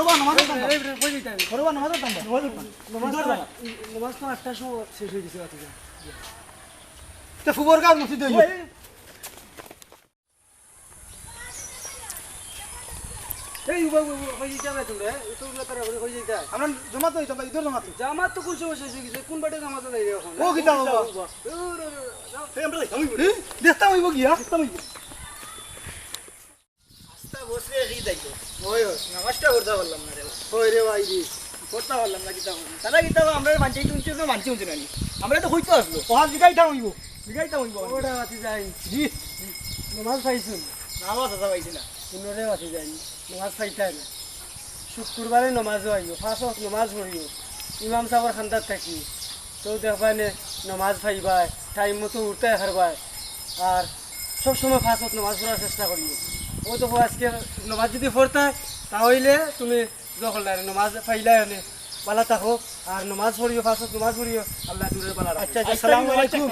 করবা নামাজ পড়তাম এই কই দিতে হবে করবা নামাজ পড়তাম নামাজ তো 8টার সময় শেষ হয়ে গেছে বাতিজা তে ফুবর কাজ মসজিদ হইছে এই বাবু কই দিতে হবে তোমরা তো তারা কই দিতে আমরা জমাত হইতাম ঈদের জমাত জামাত তো কোন সময় শেষ হয়ে গেছে কোন বাটে জামাত নাই এখন ও কিতা বাবা এই আমরা যাই দেখতাম হইব গিয়া দেখতাম হইব আস্তা বসে কি দেখো ওই নামাজটা করতে পারলাম না রে ওই রে ভাই রে করতে পারলাম না কিতা তারা কিতা আমরা মানছি তুলছি তো মানছি উনছি না আমরা তো হইতো আসলো ওহা জিগাইতাম হইব বিগাইতা হইব ওটা বাতি যাই জি নামাজ পাইছুন নামাজ আছে পাইছি না কোনরে বাতি যাই নামাজ পাইতাই না শুক্রবারে নামাজও আইব ফার্স্ট ওয়াক্ত নামাজ পড়িও ইমাম সাহেবের খান্দার থাকি তো দেখবাই নে নামাজ পাইবাই টাইম মতো উঠতে হারবাই আর সবসময় ফার্স্ট ওয়াক্ত নামাজ পড়ার চেষ্টা করিও ও তো আজকে নামাজ যদি পড়তে তাহলে তুমি যখন নামাজ পাইলাই এনে বালা থাকো আর নামাজ পড়িও ফার্স্ট ওয়াক্ত নামাজ পড়িও আল্লাহ দূরের বালা আচ্ছা আসসালামু আলাইকুম